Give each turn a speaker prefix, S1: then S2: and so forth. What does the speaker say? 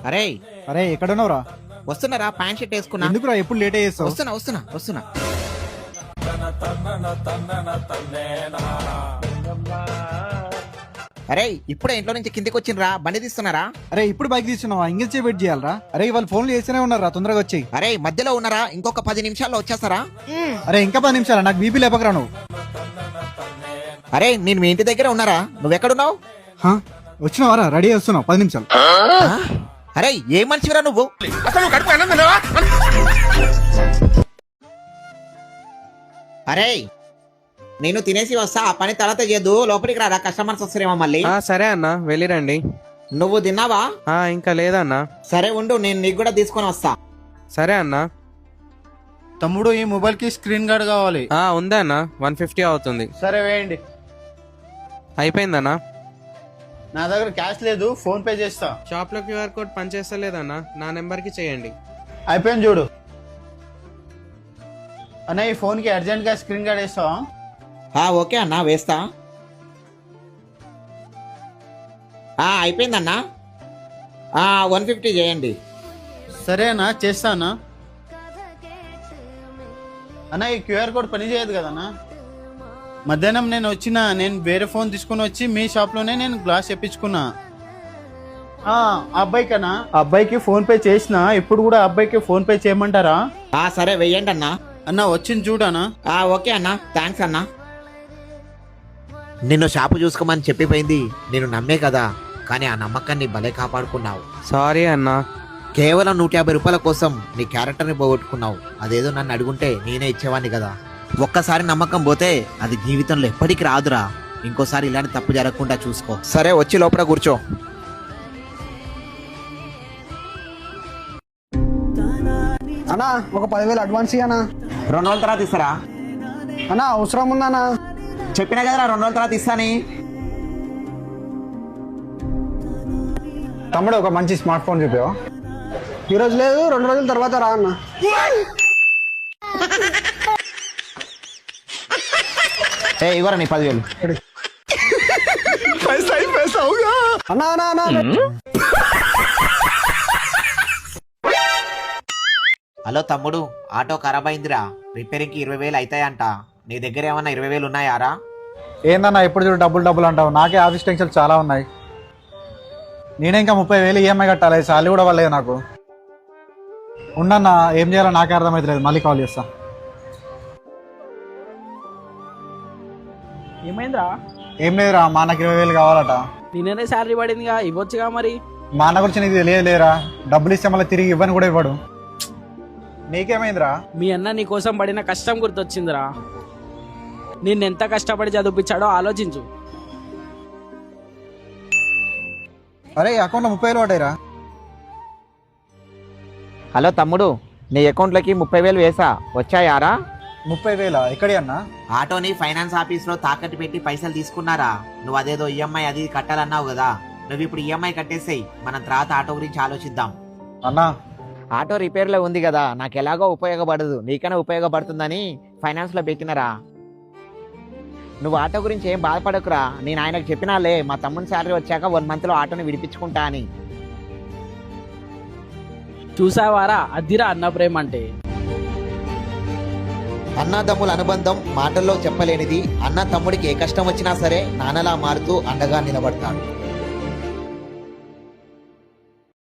S1: అరే
S2: అరే ఎక్కడున్నావురా?
S1: వస్తున్నారా? ప్యాంట్ షర్ట్ వేసుకున్నా.
S2: ఎందుకురా ఎప్పుడు లేట్ అయ్యేస్తావు?
S1: వస్తున్నా. అరే ఇప్పుడే ఇంట్లో నుంచి కిందికి వచ్చిండ్రా, బండి తీస్తున్నారా?
S2: అరే ఇప్పుడు బైక్ తీసుకున్నావా? ఇంగిల్చే వెయిట్ చేయాలరా? అరే వాళ్ళు ఫోన్లు చేస్తూనే ఉన్నారా, తొందరగా వచ్చేయి.
S1: అరే మధ్యలో ఉన్నారా? ఇంకొక 10 నిమిషాల్లో వచ్చేస్తారా?
S2: అరే ఇంకా 10 నిమిషాలు, నాకు బీపీ లేపకరా నువ్వు.
S1: అరే నేను మీ ఇంటి దగ్గర ఉన్నారా, నువ్వెక్కడున్నావు?
S2: వచ్చినావారా? రెడీ వస్తున్నావు, 10 నిమిషాలు.
S1: అరే ఏ మనిషిరా నువ్వు? అరే నేను తినేసి వస్తా, ఆ పని తర్వాత చేయద్దు, లోపలికి రారా, కస్టమర్స్ వస్తారేమో మళ్ళీ.
S3: సరే అన్న, వెళ్ళిరండి.
S1: నువ్వు తిన్నావా?
S3: ఇంకా లేదన్నా.
S1: సరే ఉండు, నేను నీకు కూడా తీసుకొని వస్తా.
S3: సరే అన్న.
S4: తమ్ముడు ఈ మొబైల్ కి స్క్రీన్ గార్డ్ కావాలి.
S3: ఉందా అన్న, 150 అవుతుంది.
S4: సరే వేయండి.
S3: అయిపోయిందన్నా.
S4: నా దగ్గర క్యాష్ లేదు, ఫోన్ పే చేస్తా.
S3: షాప్ లో QR కోడ్ పనిచేస్తలేదన్నా, నా నెంబర్ కి చేయండి.
S4: అయిపోయింది చూడు. అన్న ఈ ఫోన్ కి అర్జెంట్ గా స్క్రీన్ గార్డ్ వేస్తావా?
S1: ఓకే అన్నా, వేస్తా. అయిపోయిందన్నా. 150 చేయండి.
S4: సరే అన్న, చేస్తానా. అన్న ఈ క్యూఆర్ కోడ్ పని చేయదు కదన్నా. మధ్యాహ్నం నేను వేరే ఫోన్ తీసుకుని వచ్చి మీ షాప్ లోనే నేను గ్లాస్ చెప్పించుకున్నా. ఆ అబ్బాయికన్నా, అబ్బాయికి ఫోన్ పే చేసిన, ఇప్పుడు కూడా అబ్బాయికి ఫోన్ పే చేయమంటారా?
S1: సరే వెయ్యండి అన్నా.
S4: అన్న వచ్చింది చూడనా.
S1: ఓకే అన్నా, థ్యాంక్స్ అన్నా. నిన్ను షాపు చూసుకోమని చెప్పిపోయింది, నేను నమ్మే కదా, కానీ ఆ నమ్మకాన్ని భలే కాపాడుకున్నావు.
S3: సారీ అన్నా.
S1: కేవలం 150 రూపాయల కోసం నీ క్యారెక్టర్ని పోగొట్టుకున్నావు. అదేదో నన్ను అడుగుంటే నేనే ఇచ్చేవాడిని కదా. ఒక్కసారి నమ్మకం పోతే అది జీవితంలో ఎప్పటికీ రాదురా. ఇంకోసారి ఇలాంటి తప్పు జరగకుండా చూసుకో. సరే వచ్చి లోపల కూర్చో.
S5: అన్నా ఒక 10,000 అడ్వాన్స్ ఇయ్యనా?
S1: 2 రోజుల తర్వాత ఇస్తారా?
S5: అన్నా అవసరం ఉందన్నా.
S1: చెప్పినా కదరా 2 రోజుల తర్వాత ఇస్తాని.
S5: తమ్ముడు ఒక మంచి స్మార్ట్ ఫోన్ చూపావా? ఈ రోజు లేదు, 2 రోజుల తర్వాత రా అన్న.
S1: ఇవ్వరా నీ 10,000.
S5: అన్నా అన్నా అన్నా.
S1: హలో తమ్ముడు, ఆటో ఖరాబ్ అయిందిరా, రిపేరింగ్ కి 20,000 అవుతాయంట. నీ దగ్గర ఏమన్నా 20,000 ఉన్నాయారా?
S2: ఏందన్నా ఎప్పుడు చూడు డబ్బులు అంటావు? నాకే ఆఫీస్ టెన్షన్ చాలా ఉన్నాయి. నేనే ఇంకా 30,000 ఈఎంఐ కట్టాలి, సాలరీ కూడా వాళ్ళలేదు నాకు. ఉండన్నా, ఏం చేయాలో నాకే అర్థమైతలేదు, మళ్ళీ కాల్ చేస్తా.
S6: ఏమైందిరా?
S2: ఏం లేదురా, మా అన్నకి 20,000 కావాలట.
S6: నిన్ననే శాలరీ పడిందిగా, ఇవ్వచ్చుగా మరి.
S2: మా అన్న గురించి నీకు తెలియలేరా, డబ్బులు ఇస్తే మళ్ళీ తిరిగి ఇవ్వని కూడా ఇవ్వడు. నీకేమైందిరా?
S6: మీ అన్న నీ కోసం పడిన కష్టం గుర్తొచ్చిందిరా. నిన్నెంత కష్టపడి చదివించాడో ఆలోచించు.
S2: అరే అకౌంట్లో 30,000 పడ్డాయిరా.
S1: హలో తమ్ముడు, నీ అకౌంట్లోకి 30,000 వేసా, వచ్చాయారా?
S2: 30,000 ఎక్కడి అన్నా?
S1: ఆటోని ఫైనాన్స్ ఆఫీస్ లో తాకట్టు పెట్టి పైసలు తీసుకున్నారా? నువ్వు అదేదో ఈఎంఐ అది కట్టాలన్నావు కదా, నువ్వు ఇప్పుడు ఈఎంఐ కట్టేసేయి, మనం తర్వాత ఆటో గురించి ఆలోచిద్దాం.
S2: అన్నా
S1: ఆటో రిపేర్ లో ఉంది కదా, నాకు ఎలాగో ఉపయోగపడదు, నీకైనా ఉపయోగపడుతుందని ఫైనాన్స్ లో పెట్టినరా. నువ్వు ఆటో గురించి ఏం బాధపడకురా, నేను ఆయనకు చెప్పినాలే, మా తమ్ముని శాలరీ వచ్చాక 1 month లో ఆటోని విడిపించుకుంటా అని.
S6: చూసావారా, అద్దిరా అన్న ప్రేమ అంటే.
S1: అన్నదమ్ముల అనుబంధం మాటల్లో చెప్పలేనిది. అన్న తమ్ముడికి ఏ కష్టం వచ్చినా సరే నాన్నలా మారుతూ అండగా నిలబడతాడు.